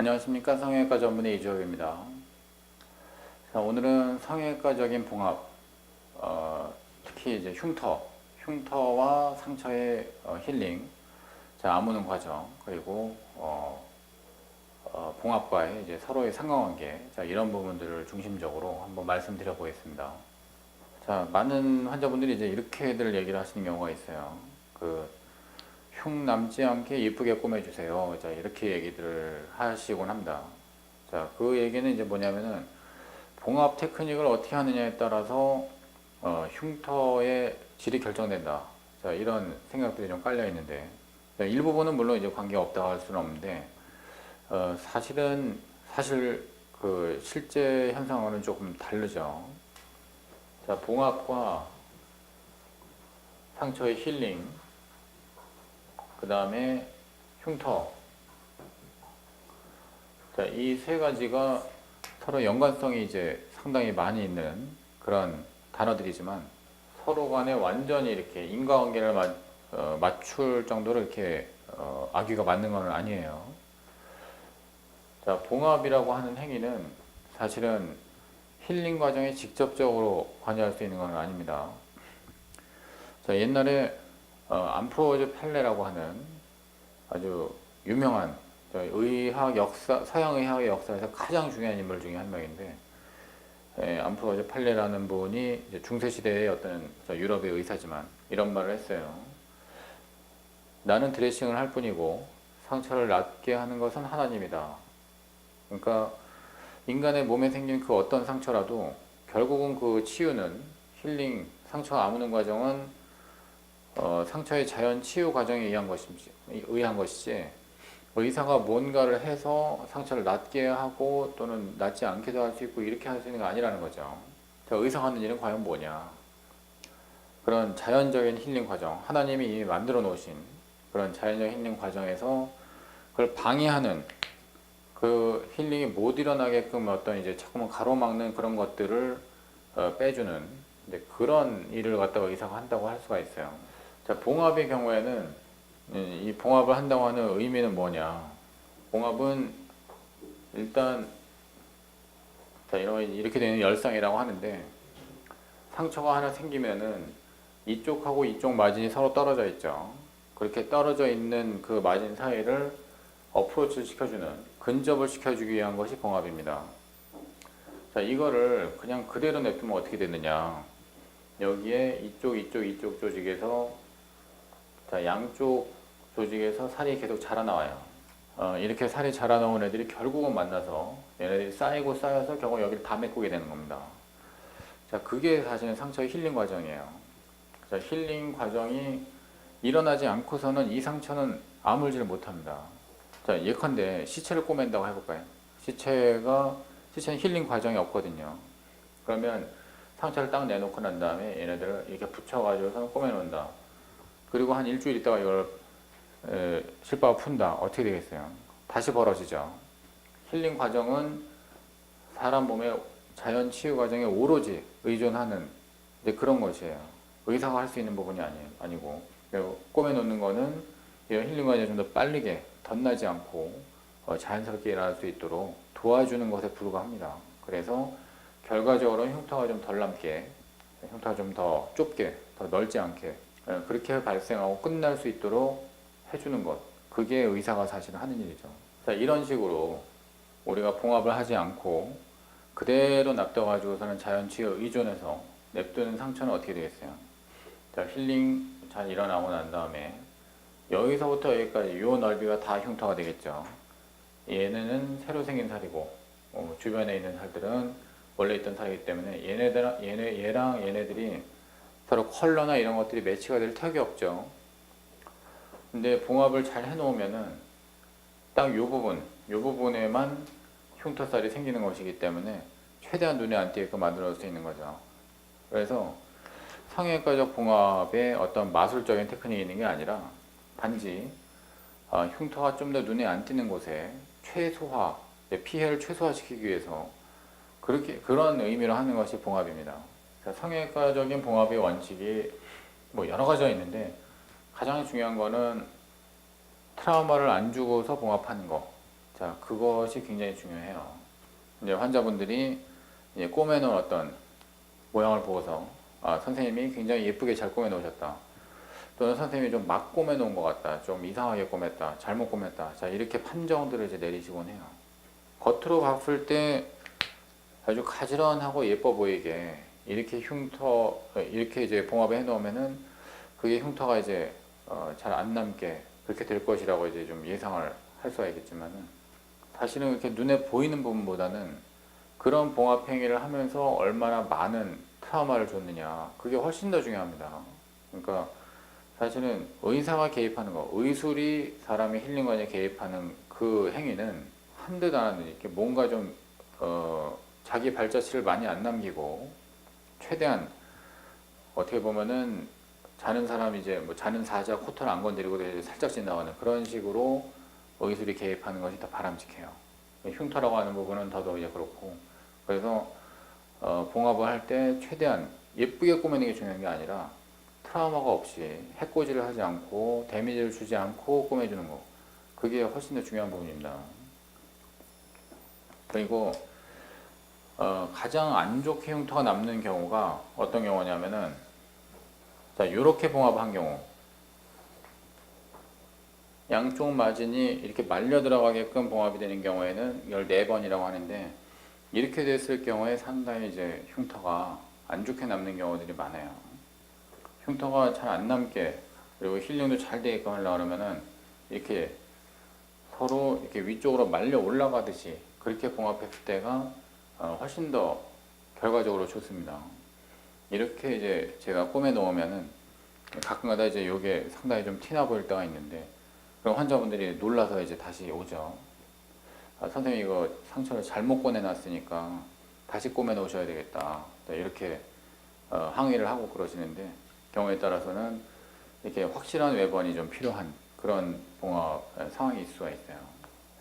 안녕하십니까. 성형외과 전문의 이주혁입니다. 자, 오늘은 성형외과적인 봉합, 특히 이제 흉터와 상처의 힐링, 자, 아무는 과정, 그리고 봉합과의 이제 서로의 상관관계, 자, 이런 부분들을 중심적으로 한번 말씀드려 보겠습니다. 자, 많은 환자분들이 이제 이렇게들 얘기를 하시는 경우가 있어요. 흉 남지 않게 예쁘게 꾸며주세요. 자, 이렇게 얘기들을 하시곤 합니다. 자, 그 얘기는 이제 뭐냐면은 봉합 테크닉을 어떻게 하느냐에 따라서 흉터의 질이 결정된다. 자, 이런 생각들이 좀 깔려 있는데, 일부분은 물론 이제 관계가 없다고 할 수는 없는데, 사실 그 실제 현상과는 조금 다르죠. 자, 봉합과 상처의 힐링, 그 다음에 흉터. 자, 이 세 가지가 서로 연관성이 이제 상당히 많이 있는 그런 단어들이지만 서로 간에 완전히 이렇게 인과관계를 맞출 정도로 이렇게 아귀가 맞는 건 아니에요. 자, 봉합이라고 하는 행위는 사실은 힐링 과정에 직접적으로 관여할 수 있는 건 아닙니다. 자, 옛날에 암프로즈 펠레라고 하는 아주 유명한 의학 역사, 서양 의학의 역사에서 가장 중요한 인물 중에 한 명인데, 암프로즈 펠레라는 분이 이제 중세 시대의 어떤 유럽의 의사지만 이런 말을 했어요. 나는 드레싱을 할 뿐이고 상처를 낫게 하는 것은 하나님이다. 그러니까 인간의 몸에 생긴 그 어떤 상처라도 결국은 그 치유는 힐링, 상처 아무는 과정은 상처의 자연 치유 과정에 의한 것이지 의사가 뭔가를 해서 상처를 낫게 하고 또는 낫지 않게도 할 수 있고 이렇게 할 수 있는 게 아니라는 거죠. 의사가 하는 일은 과연 뭐냐? 그런 자연적인 힐링 과정, 하나님이 이미 만들어 놓으신 그런 자연적 힐링 과정에서 그걸 방해하는 그 힐링이 못 일어나게끔 어떤 이제 자꾸만 가로막는 그런 것들을 빼주는 이제 그런 일을 갖다가 의사가 한다고 할 수가 있어요. 자, 봉합의 경우에는 이 봉합을 한다고 하는 의미는 뭐냐? 봉합은 일단 이렇게 되는 열상이라고 하는데 상처가 하나 생기면은 이쪽하고 이쪽 마진이 서로 떨어져 있죠. 그렇게 떨어져 있는 그 마진 사이를 어프로치를 시켜주는 근접을 시켜주기 위한 것이 봉합입니다. 자, 이거를 그냥 그대로 냅두면 어떻게 되느냐? 여기에 이쪽 조직에서 자, 양쪽 조직에서 살이 계속 자라나와요. 이렇게 살이 자라나온 애들이 결국은 만나서 얘네들이 쌓이고 쌓여서 결국 여기를 다 메꾸게 되는 겁니다. 자, 그게 사실은 상처의 힐링 과정이에요. 자, 힐링 과정이 일어나지 않고서는 이 상처는 아물지를 못합니다. 자, 예컨대 시체를 꼬맨다고 해볼까요? 시체는 힐링 과정이 없거든요. 그러면 상처를 딱 내놓고 난 다음에 얘네들을 이렇게 붙여가지고서 꼬매놓는다. 그리고 한 일주일 있다가 이걸 실밥을 푼다. 어떻게 되겠어요? 다시 벌어지죠. 힐링 과정은 사람 몸의 자연 치유 과정에 오로지 의존하는 그런 것이에요. 의사가 할 수 있는 부분이 아니고 꼬매놓는 거는 이런 힐링 과정이 좀 더 빠르게 덧나지 않고 자연스럽게 일어날 수 있도록 도와주는 것에 불과합니다. 그래서 결과적으로는 흉터가 좀 덜 남게, 흉터가 좀 더 좁게, 더 넓지 않게 그렇게 발생하고 끝날 수 있도록 해주는 것, 그게 의사가 사실은 하는 일이죠. 자, 이런 식으로 우리가 봉합을 하지 않고 그대로 놔둬가지고서는 자연치유에 의존해서 냅두는 상처는 어떻게 되겠어요? 자, 힐링 잘 일어나고 난 다음에 여기서부터 여기까지 이 넓이가 다 흉터가 되겠죠. 얘네는 새로 생긴 살이고 주변에 있는 살들은 원래 있던 살이기 때문에 얘랑 얘네들이 서로 컬러나 이런 것들이 매치가 될 턱이 없죠. 근데 봉합을 잘 해놓으면은 딱 요 부분에만 흉터살이 생기는 것이기 때문에 최대한 눈에 안 띄게끔 만들어 줄 수 있는 거죠. 그래서 성형외과적 봉합의 어떤 마술적인 테크닉이 있는 게 아니라 단지 흉터가 좀 더 눈에 안 띄는 곳에 피해를 최소화시키기 위해서 그런 의미로 하는 것이 봉합입니다. 성형외과적인 봉합의 원칙이 뭐 여러 가지가 있는데 가장 중요한 거는 트라우마를 안 주고서 봉합하는 거. 자, 그것이 굉장히 중요해요. 이제 환자분들이 이제 꼬매놓은 어떤 모양을 보고서 아, 선생님이 굉장히 예쁘게 잘 꼬매 놓으셨다. 또는 선생님이 좀 막 꼬매 놓은 것 같다. 좀 이상하게 꼬맸다. 잘못 꼬맸다. 자, 이렇게 판정들을 이제 내리시곤 해요. 겉으로 봤을 때 아주 가지런하고 예뻐 보이게 이렇게 흉터, 이렇게 이제 봉합을 해 놓으면은 그게 흉터가 이제 잘 안 남게 그렇게 될 것이라고 이제 좀 예상을 할 수가 있겠지만은 사실은 이렇게 눈에 보이는 부분보다는 그런 봉합 행위를 하면서 얼마나 많은 트라우마를 줬느냐 그게 훨씬 더 중요합니다. 그러니까 사실은 의사가 개입하는 거, 의술이 사람의 힐링관에 개입하는 그 행위는 한듯 안 하듯 이렇게 뭔가 좀 자기 발자취를 많이 안 남기고 최대한 어떻게 보면은 자는 사람 이제 뭐 자는 사자 코털 안 건드리고 살짝 지나가는 그런 식으로 의술이 개입하는 것이 더 바람직해요. 흉터라고 하는 부분은 더더욱 이제 그렇고 그래서 봉합을 할 때 최대한 예쁘게 꾸미는 게 중요한 게 아니라 트라우마가 없이 해코지를 하지 않고 데미지를 주지 않고 꾸며주는 거 그게 훨씬 더 중요한 부분입니다. 그리고 가장 안 좋게 흉터가 남는 경우가 어떤 경우냐면은 자 이렇게 봉합을 한 경우 양쪽 마진이 이렇게 말려 들어가게끔 봉합이 되는 경우에는 14번이라고 하는데 이렇게 됐을 경우에 상당히 이제 흉터가 안 좋게 남는 경우들이 많아요. 흉터가 잘 안 남게 그리고 힐링도 잘 되게끔 하려고 하면은 이렇게 서로 이렇게 위쪽으로 말려 올라가듯이 그렇게 봉합했을 때가 훨씬 더 결과적으로 좋습니다. 이렇게 이제 제가 꼬매 놓으면은 가끔가다 이제 이게 상당히 좀 티나 보일 때가 있는데 그럼 환자분들이 놀라서 이제 다시 오죠. 아, 선생님 이거 상처를 잘못 꺼내놨으니까 다시 꼬매 놓으셔야 되겠다. 이렇게 항의를 하고 그러시는데 경우에 따라서는 이렇게 확실한 외번이 좀 필요한 그런 봉합 상황이 있을 수가 있어요.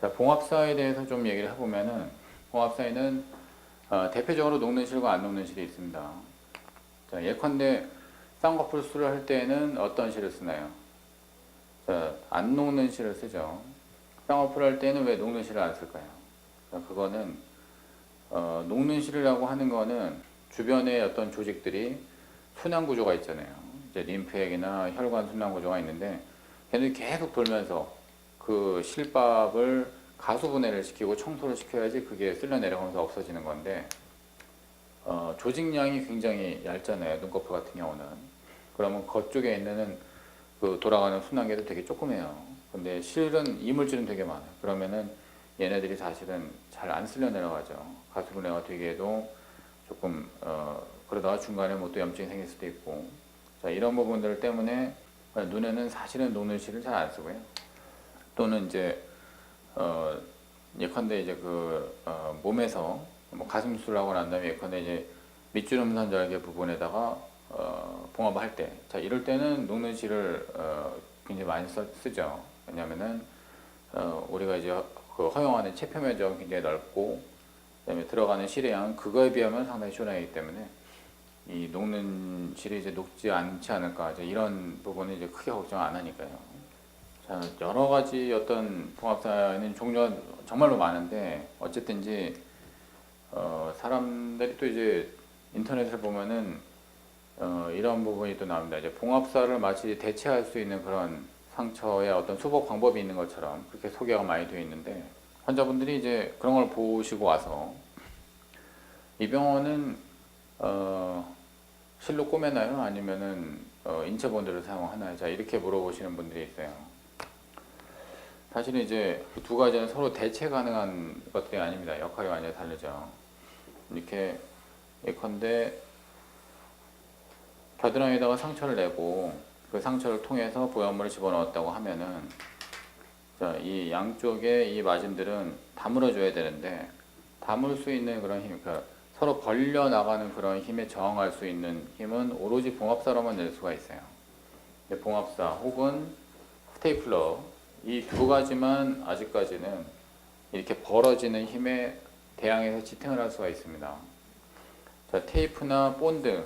자, 봉합사에 대해서 좀 얘기를 해보면은 봉합사에는 대표적으로 녹는 실과 안 녹는 실이 있습니다. 자, 예컨대 쌍꺼풀 수술을 할 때에는 어떤 실을 쓰나요? 자, 안 녹는 실을 쓰죠. 쌍꺼풀 할 때는 왜 녹는 실을 안 쓸까요? 자, 그거는 녹는 실이라고 하는 거는 주변에 어떤 조직들이 순환 구조가 있잖아요. 이제 림프액이나 혈관 순환 구조가 있는데 걔네들이 계속 돌면서 그 실밥을 가수분해를 시키고 청소를 시켜야지 그게 쓸려 내려가면서 없어지는 건데 조직량이 굉장히 얇잖아요. 눈꺼풀 같은 경우는. 그러면 그쪽에 있는 그 돌아가는 순환계도 되게 조그매요. 근데 실은 이물질은 되게 많아요. 그러면은 얘네들이 사실은 잘 안 쓸려 내려가죠. 가수분해가 되기에도 조금 그러다가 중간에 뭐 또 염증이 생길 수도 있고 자 이런 부분들 때문에 눈에는 사실은 녹는 실을 잘 안 쓰고요. 또는 이제 예컨대 이제 그 몸에서 뭐 가슴 수술하고 난 다음에 예컨대 이제 밑주름선 절개 부분에다가 봉합을 할 때, 자 이럴 때는 녹는 실을 굉장히 많이 쓰죠. 왜냐하면은 우리가 이제 그 허용하는 체표 면적은 굉장히 넓고, 그다음에 들어가는 실의 양은 그거에 비하면 상당히 쇼나이기 때문에 이 녹는 실이 이제 녹지 않지 않을까 이제 이런 부분은 이제 크게 걱정 안 하니까요. 자 여러 가지 어떤 봉합사에는 종류가 정말로 많은데 어쨌든지 사람들이 또 이제 인터넷을 보면은 이런 부분이 또 나옵니다. 이제 봉합사를 마치 대체할 수 있는 그런 상처의 어떤 수복 방법이 있는 것처럼 그렇게 소개가 많이 되어 있는데 환자분들이 이제 그런 걸 보시고 와서 이 병원은 실로 꼬매나요? 아니면은 인체 본드를 사용하나요? 자 이렇게 물어보시는 분들이 있어요. 사실은 이제 그 두 가지는 서로 대체 가능한 것들이 아닙니다. 역할이 완전히 다르죠. 이렇게 예컨대 겨드랑이에다가 상처를 내고 그 상처를 통해서 보형물을 집어넣었다고 하면은 자, 이 양쪽의 이 마진들은 다물어 줘야 되는데 다물 수 있는 그런 힘, 그러니까 서로 벌려 나가는 그런 힘에 저항할 수 있는 힘은 오로지 봉합사로만 낼 수가 있어요. 봉합사 혹은 스테이플러 이 두 가지만 아직까지는 이렇게 벌어지는 힘에 대항해서 지탱을 할 수가 있습니다. 자, 테이프나 본드,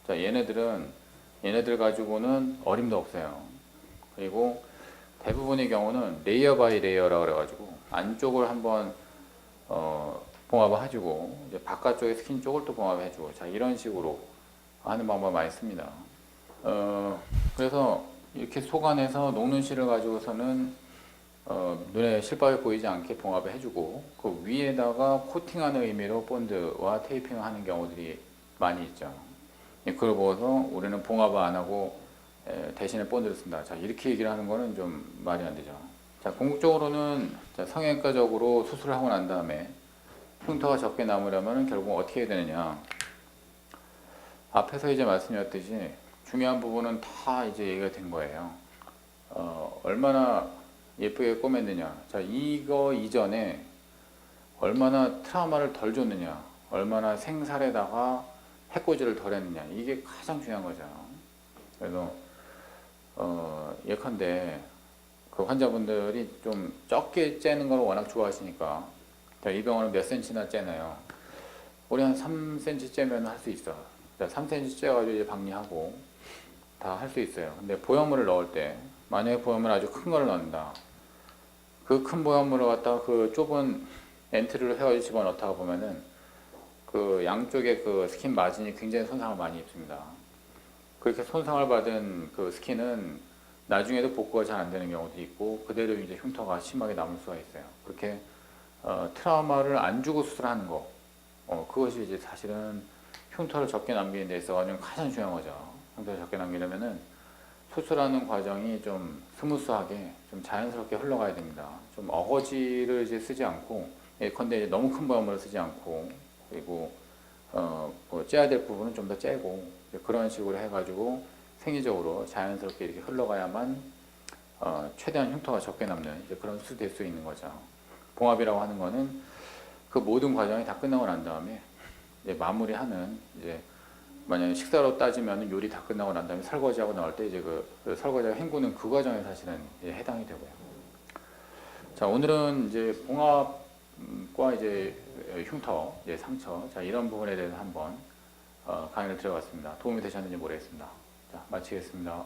자, 얘네들 가지고는 어림도 없어요. 그리고 대부분의 경우는 레이어 바이 레이어라 그래가지고 안쪽을 한번 봉합을 해주고 이제 바깥쪽에 스킨 쪽을 또 봉합을 해주고 자 이런 식으로 하는 방법 많이 씁니다. 그래서 이렇게 속안에서 녹는 실을 가지고서는 눈에 실밥이 보이지 않게 봉합을 해주고 그 위에다가 코팅하는 의미로 본드와 테이핑을 하는 경우들이 많이 있죠. 그걸 보고서 우리는 봉합을 안 하고 대신에 본드를 쓴다. 자 이렇게 얘기를 하는 거는 좀 말이 안 되죠. 자 궁극적으로는 성형외과적으로 수술을 하고 난 다음에 흉터가 적게 남으려면 결국 어떻게 해야 되느냐. 앞에서 이제 말씀드렸듯이 중요한 부분은 다 이제 얘기가 된 거예요. 얼마나 예쁘게 꼬맸느냐. 자, 이거 이전에 얼마나 트라우마를 덜 줬느냐. 얼마나 생살에다가 해코지를 덜 했느냐. 이게 가장 중요한 거죠. 그래서, 예컨대 그 환자분들이 좀 적게 째는 걸 워낙 좋아하시니까 이 병원은 몇 센치나 째나요? 우리 한 3cm 째면 할 수 있어. 3cm 째가지고 이제 박리하고 다 할 수 있어요. 근데 보형물을 넣을 때 만약에 보형물 아주 큰 거를 넣는다. 그 큰 보형물을 갖다가 그 좁은 엔트리를 해가지고 집어넣다가 보면은 그 양쪽에 그 스킨 마진이 굉장히 손상을 많이 입습니다. 그렇게 손상을 받은 그 스킨은 나중에도 복구가 잘 안 되는 경우도 있고 그대로 이제 흉터가 심하게 남을 수가 있어요. 그렇게 트라우마를 안 주고 수술하는 거, 그것이 이제 사실은 흉터를 적게 남기는 데 있어서 가장 중요한 거죠. 흉터를 적게 남기려면은 수술하는 과정이 좀 스무스하게, 좀 자연스럽게 흘러가야 됩니다. 좀 어거지를 이제 쓰지 않고, 예컨대 이제 너무 큰 보형물을 쓰지 않고, 그리고 뭐 째야 될 부분은 좀 더 째고, 그런 식으로 해가지고 생리적으로 자연스럽게 이렇게 흘러가야만 최대한 흉터가 적게 남는 이제 그런 수술이 될 수 있는 거죠. 봉합이라고 하는 거는 그 모든 과정이 다 끝나고 난 다음에 이제 마무리하는 이제 만약에 식사로 따지면 요리 다 끝나고 난 다음에 설거지하고 나올 때 이제 그 설거지하고 헹구는 그 과정에 사실은 해당이 되고요. 자 오늘은 이제 봉합과 이제 흉터, 이제 상처, 자 이런 부분에 대해서 한번 강의를 드려봤습니다. 도움이 되셨는지 모르겠습니다. 자 마치겠습니다.